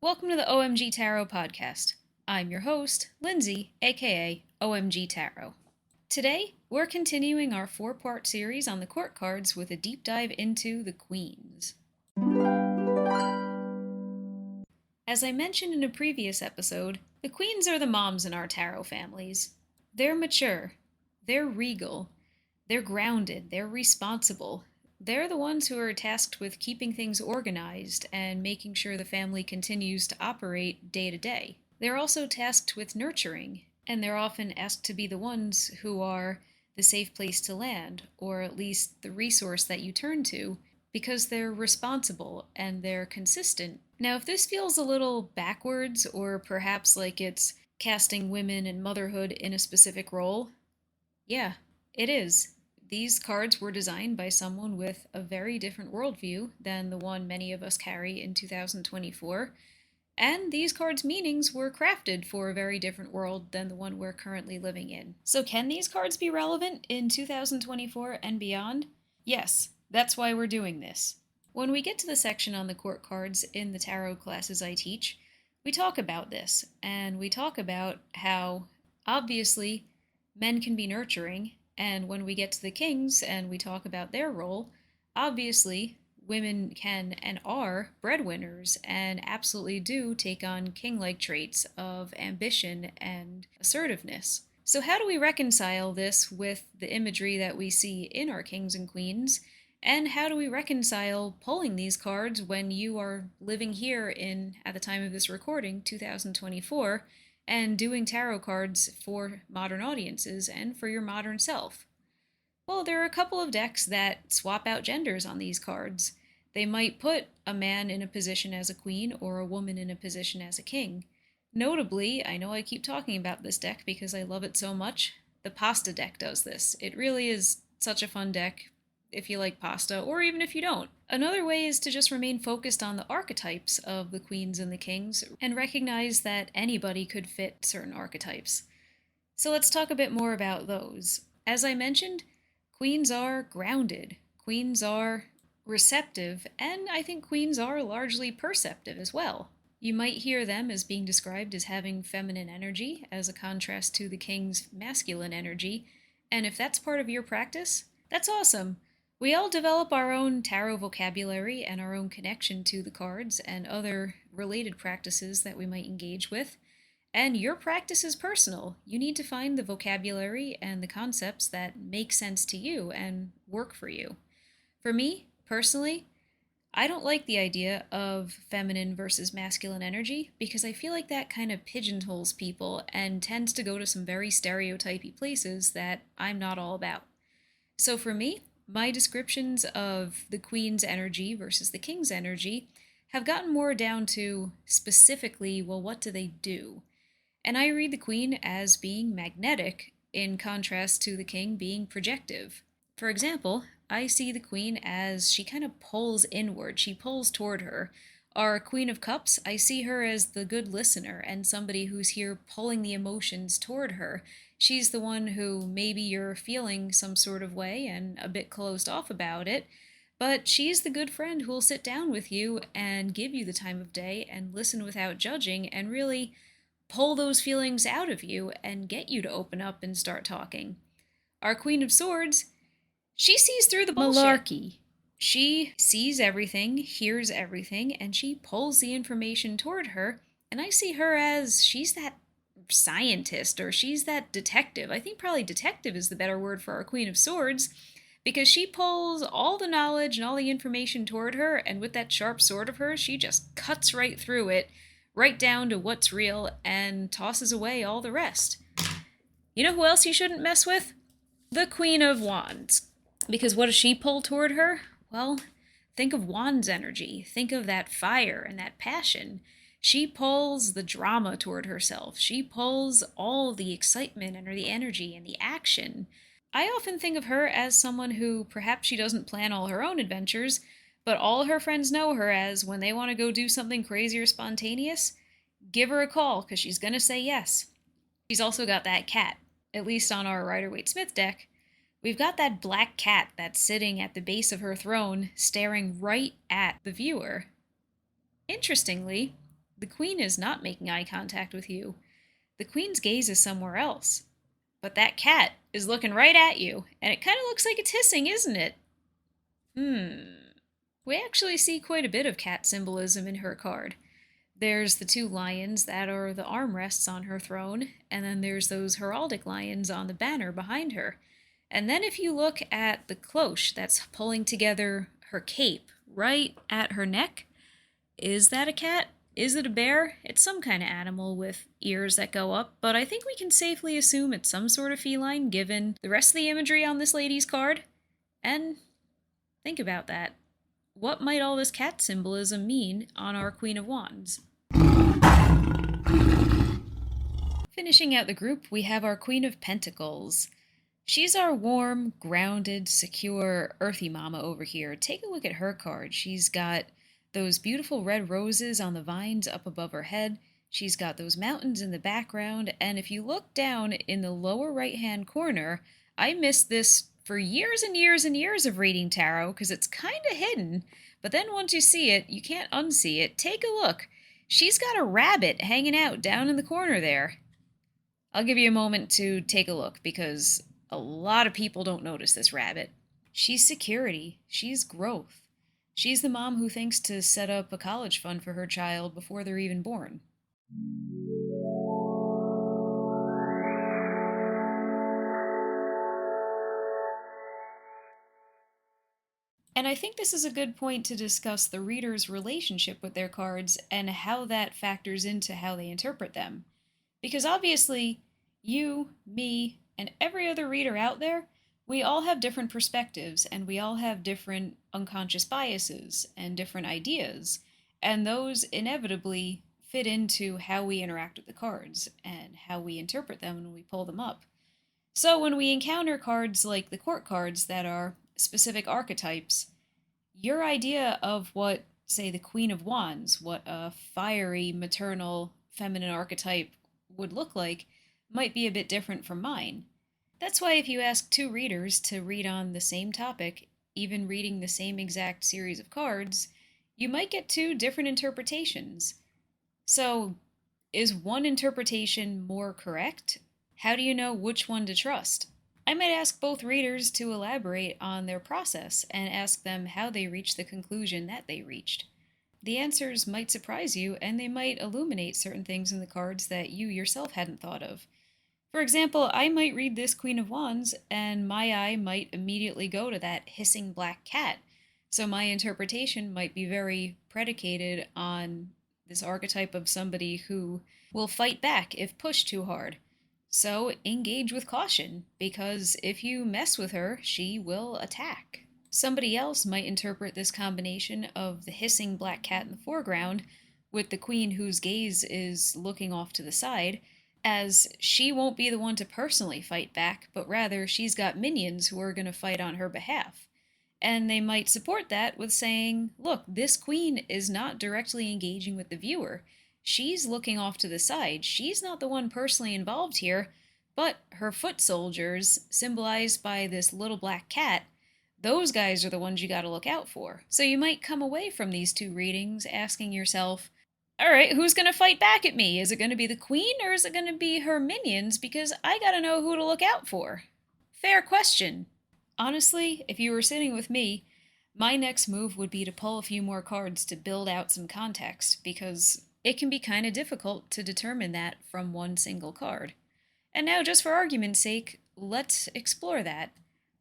Welcome to the OMG Tarot podcast. I'm your host, Lindsay, aka OMG Tarot. Today, we're continuing our four-part series on the court cards with a deep dive into the queens. As I mentioned in a previous episode, the queens are the moms in our tarot families. They're mature, they're regal, they're grounded, they're responsible. They're the ones who are tasked with keeping things organized and making sure the family continues to operate day to day. They're also tasked with nurturing, and they're often asked to be the ones who are the safe place to land, or at least the resource that you turn to, because they're responsible and they're consistent. Now, if this feels a little backwards, or perhaps like it's casting women and motherhood in a specific role, yeah, it is. These cards were designed by someone with a very different worldview than the one many of us carry in 2024, and these cards' meanings were crafted for a very different world than the one we're currently living in. So, can these cards be relevant in 2024 and beyond? Yes, that's why we're doing this. When we get to the section on the court cards in the tarot classes I teach, we talk about this, and we talk about how, obviously, men can be nurturing, and when we get to the kings and we talk about their role, obviously women can and are breadwinners and absolutely do take on king-like traits of ambition and assertiveness. So how do we reconcile this with the imagery that we see in our kings and queens? And how do we reconcile pulling these cards when you are living here in, at the time of this recording, 2024, and doing tarot cards for modern audiences and for your modern self? Well, there are a couple of decks that swap out genders on these cards. They might put a man in a position as a queen or a woman in a position as a king. Notably, I know I keep talking about this deck because I love it so much, the pasta deck does this. It really is such a fun deck if you like pasta, or even if you don't. Another way is to just remain focused on the archetypes of the queens and the kings and recognize that anybody could fit certain archetypes. So let's talk a bit more about those. As I mentioned, queens are grounded, queens are receptive, and I think queens are largely perceptive as well. You might hear them as being described as having feminine energy as a contrast to the king's masculine energy, and if that's part of your practice, that's awesome. We all develop our own tarot vocabulary and our own connection to the cards and other related practices that we might engage with. And your practice is personal. You need to find the vocabulary and the concepts that make sense to you and work for you. For me, personally, I don't like the idea of feminine versus masculine energy because I feel like that kind of pigeonholes people and tends to go to some very stereotypy places that I'm not all about. So for me, my descriptions of the queen's energy versus the king's energy have gotten more down to specifically, well, what do they do? And I read the queen as being magnetic in contrast to the king being projective. For example, I see the queen as she kind of pulls inward, she pulls toward her. Our Queen of Cups, I see her as the good listener and somebody who's here pulling the emotions toward her. She's the one who maybe you're feeling some sort of way and a bit closed off about it, but she's the good friend who'll sit down with you and give you the time of day and listen without judging and really pull those feelings out of you and get you to open up and start talking. Our Queen of Swords, she sees through the bullshit. Malarkey. She sees everything, hears everything, and she pulls the information toward her, and I see her as she's that scientist or she's that detective. I think probably detective is the better word for our Queen of Swords, because she pulls all the knowledge and all the information toward her, and with that sharp sword of hers, she just cuts right through it, right down to what's real, and tosses away all the rest. You know who else you shouldn't mess with? The Queen of Wands. Because what does she pull toward her? Well, think of Wands energy. Think of that fire and that passion. She pulls the drama toward herself. She pulls all the excitement and the energy and the action. I often think of her as someone who perhaps she doesn't plan all her own adventures, but all her friends know her as when they want to go do something crazy or spontaneous, give her a call because she's going to say yes. She's also got that cat, at least on our Rider-Waite-Smith deck. We've got that black cat that's sitting at the base of her throne, staring right at the viewer. Interestingly, The queen is not making eye contact with you. The queen's gaze is somewhere else. But that cat is looking right at you, and it kind of looks like it's hissing, isn't it? We actually see quite a bit of cat symbolism in her card. There's the two lions that are the armrests on her throne, and then there's those heraldic lions on the banner behind her. And then if you look at the cloche that's pulling together her cape right at her neck, is that a cat? Is it a bear? It's some kind of animal with ears that go up, but I think we can safely assume it's some sort of feline given the rest of the imagery on this lady's card. And think about that. What might all this cat symbolism mean on our Queen of Wands? Finishing out the group, we have our Queen of Pentacles. She's our warm, grounded, secure, earthy mama over here. Take a look at her card. She's got those beautiful red roses on the vines up above her head. She's got those mountains in the background, and if you look down in the lower right-hand corner, I missed this for years and years and years of reading tarot because it's kind of hidden, but then once you see it, you can't unsee it. Take a look. She's got a rabbit hanging out down in the corner there. I'll give you a moment to take a look because a lot of people don't notice this rabbit. She's security. She's growth. She's the mom who thinks to set up a college fund for her child before they're even born. And I think this is a good point to discuss the reader's relationship with their cards and how that factors into how they interpret them. Because obviously, you, me, and every other reader out there, we all have different perspectives and we all have different unconscious biases and different ideas. And those inevitably fit into how we interact with the cards and how we interpret them when we pull them up. So when we encounter cards like the court cards that are specific archetypes, your idea of what, say, the Queen of Wands, what a fiery, maternal, feminine archetype would look like, might be a bit different from mine. That's why if you ask two readers to read on the same topic, even reading the same exact series of cards, you might get two different interpretations. So, is one interpretation more correct? How do you know which one to trust? I might ask both readers to elaborate on their process and ask them how they reached the conclusion that they reached. The answers might surprise you and they might illuminate certain things in the cards that you yourself hadn't thought of. For example, I might read this Queen of Wands and my eye might immediately go to that hissing black cat. So my interpretation might be very predicated on this archetype of somebody who will fight back if pushed too hard. So engage with caution, because if you mess with her, she will attack. Somebody else might interpret this combination of the hissing black cat in the foreground with the queen whose gaze is looking off to the side as she won't be the one to personally fight back, but rather she's got minions who are going to fight on her behalf. And they might support that with saying, look, this queen is not directly engaging with the viewer. She's looking off to the side. She's not the one personally involved here, but her foot soldiers, symbolized by this little black cat, those guys are the ones you gotta look out for. So you might come away from these two readings asking yourself, all right, who's gonna fight back at me? Is it gonna be the queen or is it gonna be her minions? Because I gotta know who to look out for. Fair question. Honestly, if you were sitting with me, my next move would be to pull a few more cards to build out some context, because it can be kind of difficult to determine that from one single card. And now, just for argument's sake, let's explore that.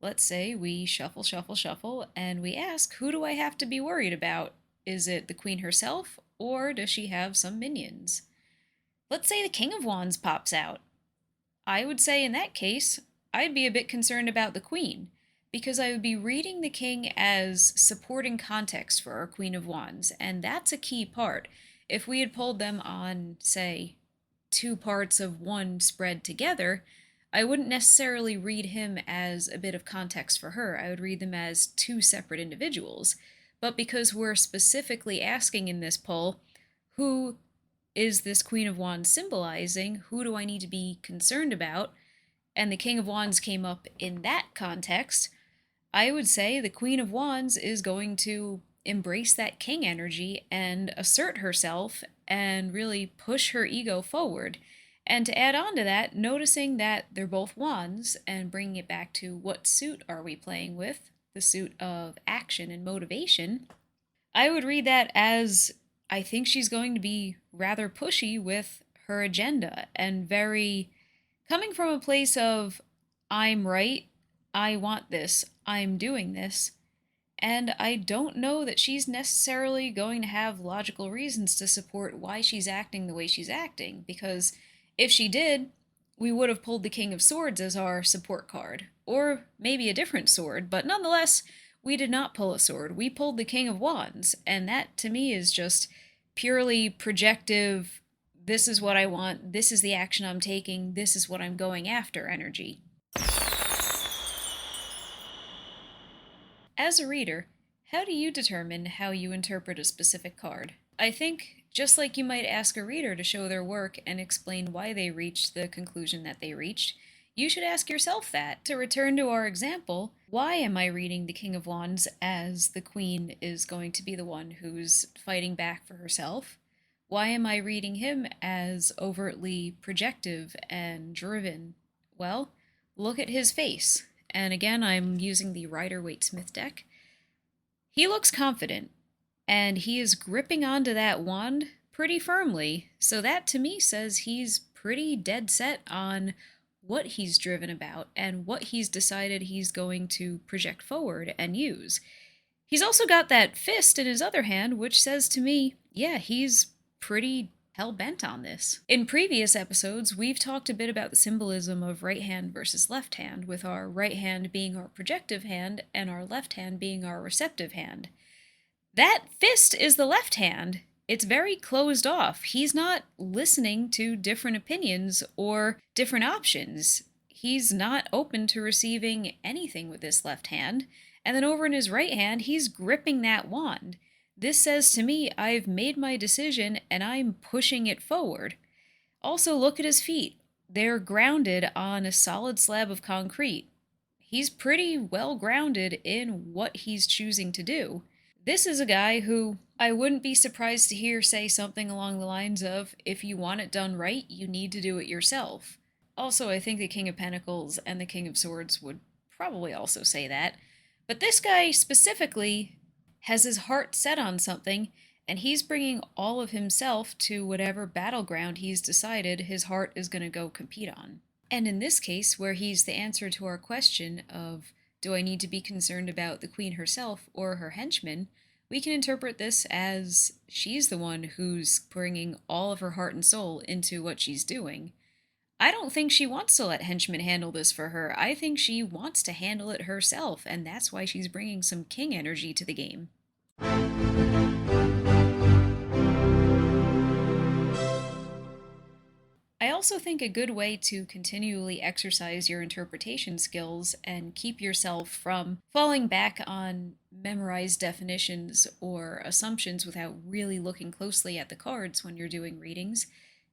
Let's say we shuffle, shuffle, shuffle, and we ask, who do I have to be worried about? Is it the queen herself, or does she have some minions? Let's say the King of Wands pops out. I would say in that case, I'd be a bit concerned about the queen, because I would be reading the king as supporting context for our Queen of Wands, and that's a key part. If we had pulled them on, say, two parts of one spread together, I wouldn't necessarily read him as a bit of context for her. I would read them as two separate individuals. But because we're specifically asking in this poll, who is this Queen of Wands symbolizing? Who do I need to be concerned about? And the King of Wands came up in that context, I would say the Queen of Wands is going to embrace that king energy and assert herself and really push her ego forward. And to add on to that, noticing that they're both wands and bringing it back to what suit are we playing with, the suit of action and motivation, I would read that as I think she's going to be rather pushy with her agenda and very coming from a place of, I'm right, I want this, I'm doing this, and I don't know that she's necessarily going to have logical reasons to support why she's acting the way she's acting, because if she did, we would have pulled the King of Swords as our support card, or maybe a different sword, but nonetheless, we did not pull a sword. We pulled the King of Wands, and that to me is just purely projective. This is what I want, this is the action I'm taking, this is what I'm going after energy. As a reader, how do you determine how you interpret a specific card? I think, just like you might ask a reader to show their work and explain why they reached the conclusion that they reached, you should ask yourself that. To return to our example, why am I reading the King of Wands as the Queen is going to be the one who's fighting back for herself? Why am I reading him as overtly projective and driven? Well, look at his face. And again, I'm using the Rider-Waite-Smith deck. He looks confident, and he is gripping onto that wand pretty firmly, so that to me says he's pretty dead set on what he's driven about and what he's decided he's going to project forward and use. He's also got that fist in his other hand, which says to me, yeah, he's pretty hell-bent on this. In previous episodes, we've talked a bit about the symbolism of right hand versus left hand, with our right hand being our projective hand and our left hand being our receptive hand. That fist is the left hand. It's very closed off. He's not listening to different opinions or different options. He's not open to receiving anything with this left hand. And then over in his right hand, he's gripping that wand. This says to me, I've made my decision and I'm pushing it forward. Also, look at his feet. They're grounded on a solid slab of concrete. He's pretty well grounded in what he's choosing to do. This is a guy who I wouldn't be surprised to hear say something along the lines of, if you want it done right, you need to do it yourself. Also, I think the King of Pentacles and the King of Swords would probably also say that. But this guy specifically has his heart set on something, and he's bringing all of himself to whatever battleground he's decided his heart is going to go compete on. And in this case, where he's the answer to our question of, do I need to be concerned about the Queen herself or her henchmen, we can interpret this as she's the one who's bringing all of her heart and soul into what she's doing. I don't think she wants to let henchmen handle this for her. I think she wants to handle it herself, and that's why she's bringing some king energy to the game. I also think a good way to continually exercise your interpretation skills and keep yourself from falling back on memorized definitions or assumptions without really looking closely at the cards when you're doing readings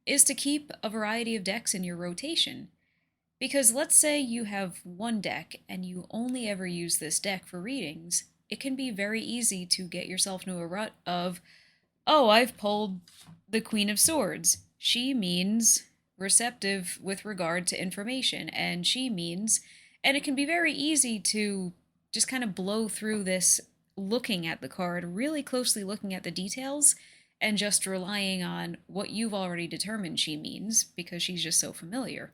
is to keep a variety of decks in your rotation. Because let's say you have one deck and you only ever use this deck for readings, it can be very easy to get yourself into a rut of, oh, I've pulled the Queen of Swords. She means receptive with regard to information, and she means, and it can be very easy to just kind of blow through this looking at the card, really closely looking at the details, and just relying on what you've already determined she means because she's just so familiar.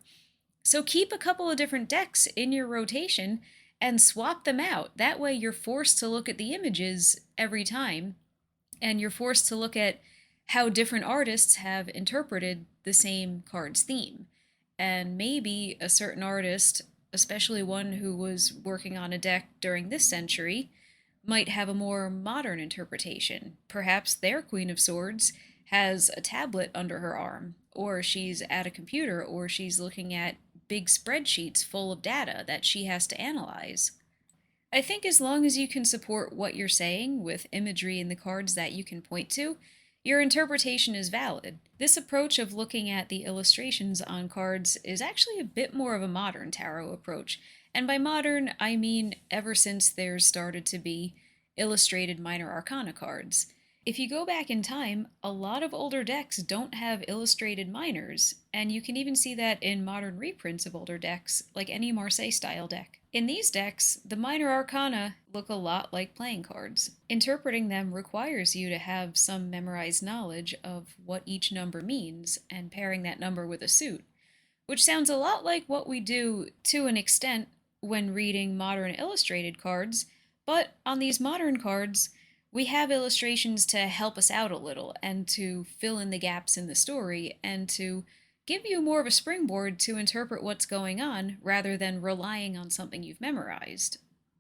So keep a couple of different decks in your rotation and swap them out. That way you're forced to look at the images every time, and you're forced to look at how different artists have interpreted the same card's theme. And maybe a certain artist, especially one who was working on a deck during this century, might have a more modern interpretation. Perhaps their Queen of Swords has a tablet under her arm, or she's at a computer, or she's looking at big spreadsheets full of data that she has to analyze. I think as long as you can support what you're saying with imagery in the cards that you can point to, your interpretation is valid. This approach of looking at the illustrations on cards is actually a bit more of a modern tarot approach. And by modern, I mean ever since there's started to be illustrated minor arcana cards. If you go back in time, a lot of older decks don't have illustrated minors, and you can even see that in modern reprints of older decks, like any Marseille style deck. In these decks, the minor arcana look a lot like playing cards. Interpreting them requires you to have some memorized knowledge of what each number means and pairing that number with a suit, which sounds a lot like what we do to an extent when reading modern illustrated cards, but on these modern cards, we have illustrations to help us out a little and to fill in the gaps in the story and to give you more of a springboard to interpret what's going on rather than relying on something you've memorized.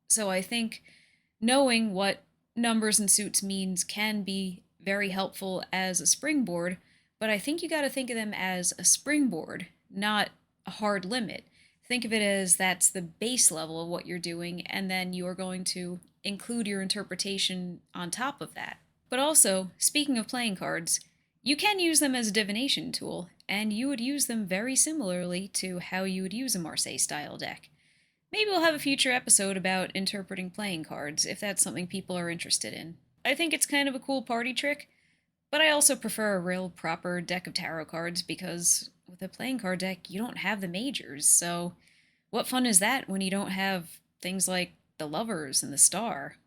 So I think knowing what numbers and suits means can be very helpful as a springboard, but I think you got to think of them as a springboard, not a hard limit. Think of it as that's the base level of what you're doing, and then you're going to include your interpretation on top of that. But also, speaking of playing cards, you can use them as a divination tool, and you would use them very similarly to how you would use a Marseille style deck. Maybe we'll have a future episode about interpreting playing cards if that's something people are interested in. I think it's kind of a cool party trick, but I also prefer a real proper deck of tarot cards because with a playing card deck, you don't have the majors. So, what fun is that when you don't have things like the Lovers and the Star?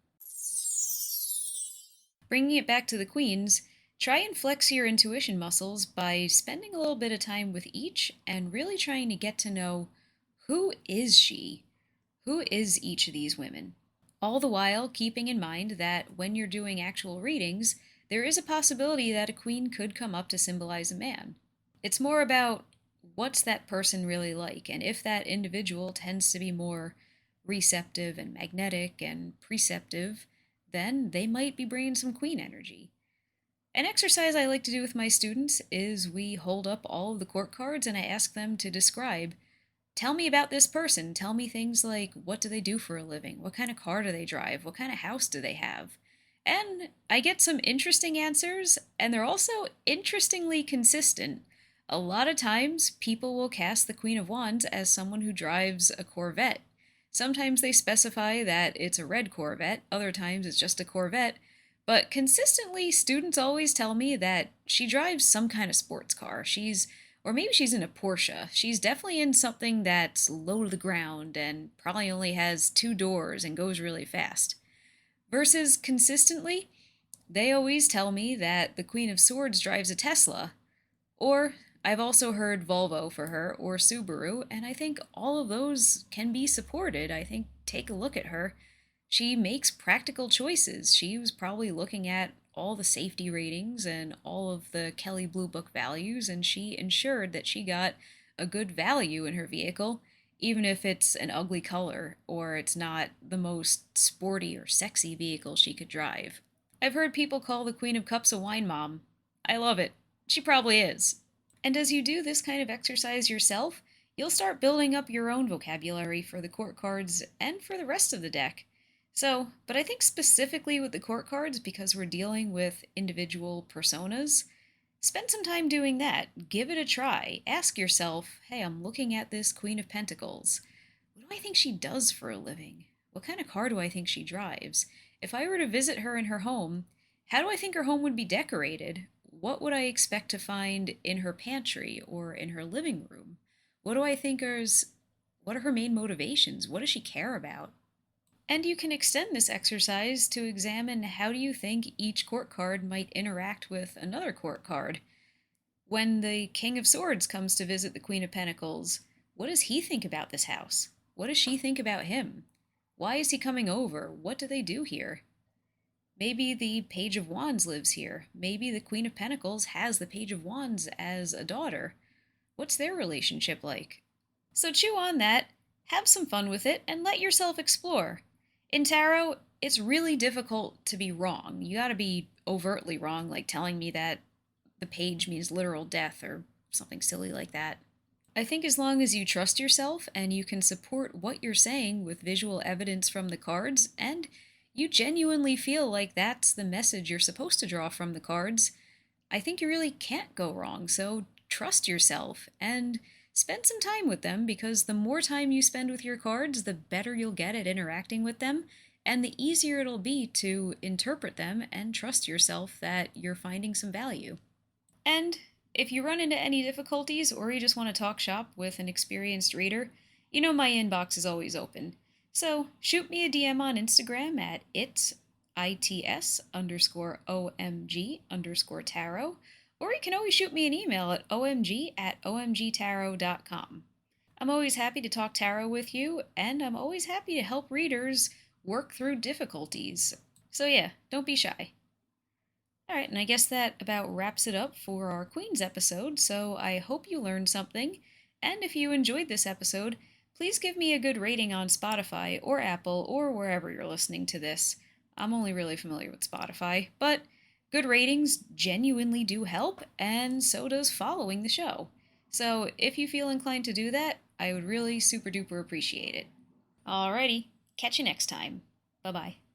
Bringing it back to the Queens, try and flex your intuition muscles by spending a little bit of time with each and really trying to get to know who is she? Who is each of these women? All the while keeping in mind that when you're doing actual readings, there is a possibility that a queen could come up to symbolize a man. It's more about what's that person really like, and if that individual tends to be more receptive and magnetic and preceptive, then they might be bringing some queen energy. An exercise I like to do with my students is we hold up all of the court cards and I ask them to describe, tell me about this person. Tell me things like what do they do for a living? What kind of car do they drive? What kind of house do they have? And I get some interesting answers, and they're also interestingly consistent. A lot of times, people will cast the Queen of Wands as someone who drives a Corvette. Sometimes they specify that it's a red Corvette, other times it's just a Corvette, but consistently, students always tell me that she drives some kind of sports car. Or maybe she's in a Porsche. She's definitely in something that's low to the ground and probably only has two doors and goes really fast. Versus consistently, they always tell me that the Queen of Swords drives a Tesla. Or I've also heard Volvo for her or Subaru, and I think all of those can be supported. I think take a look at her. She makes practical choices. She was probably looking at all the safety ratings and all of the Kelly Blue Book values, and she ensured that she got a good value in her vehicle, even if it's an ugly color or it's not the most sporty or sexy vehicle she could drive. I've heard people call the Queen of Cups a wine mom. I love it. She probably is. And as you do this kind of exercise yourself, you'll start building up your own vocabulary for the court cards and for the rest of the deck. But I think specifically with the court cards, because we're dealing with individual personas, spend some time doing that. Give it a try. Ask yourself, hey, I'm looking at this Queen of Pentacles. What do I think she does for a living? What kind of car do I think she drives? If I were to visit her in her home, how do I think her home would be decorated? What would I expect to find in her pantry or in her living room? What are her main motivations? What does she care about? And you can extend this exercise to examine how do you think each court card might interact with another court card. When the King of Swords comes to visit the Queen of Pentacles, what does he think about this house? What does she think about him? Why is he coming over? What do they do here? Maybe the Page of Wands lives here. Maybe the Queen of Pentacles has the Page of Wands as a daughter. What's their relationship like? So chew on that, have some fun with it, and let yourself explore. In tarot, it's really difficult to be wrong. You gotta be overtly wrong, like telling me that the page means literal death or something silly like that. I think as long as you trust yourself and you can support what you're saying with visual evidence from the cards, and you genuinely feel like that's the message you're supposed to draw from the cards, I think you really can't go wrong. So trust yourself and spend some time with them, because the more time you spend with your cards, the better you'll get at interacting with them, and the easier it'll be to interpret them and trust yourself that you're finding some value. And if you run into any difficulties or you just want to talk shop with an experienced reader, you know my inbox is always open. So shoot me a DM on Instagram at its_omg_tarot, or you can always shoot me an email at omg@omgtarot.com. I'm always happy to talk tarot with you, and I'm always happy to help readers work through difficulties. So yeah, don't be shy. Alright, and I guess that about wraps it up for our Queens episode, so I hope you learned something. And if you enjoyed this episode, please give me a good rating on Spotify or Apple or wherever you're listening to this. I'm only really familiar with Spotify, but good ratings genuinely do help, and so does following the show. So if you feel inclined to do that, I would really super duper appreciate it. Alrighty, catch you next time. Bye bye.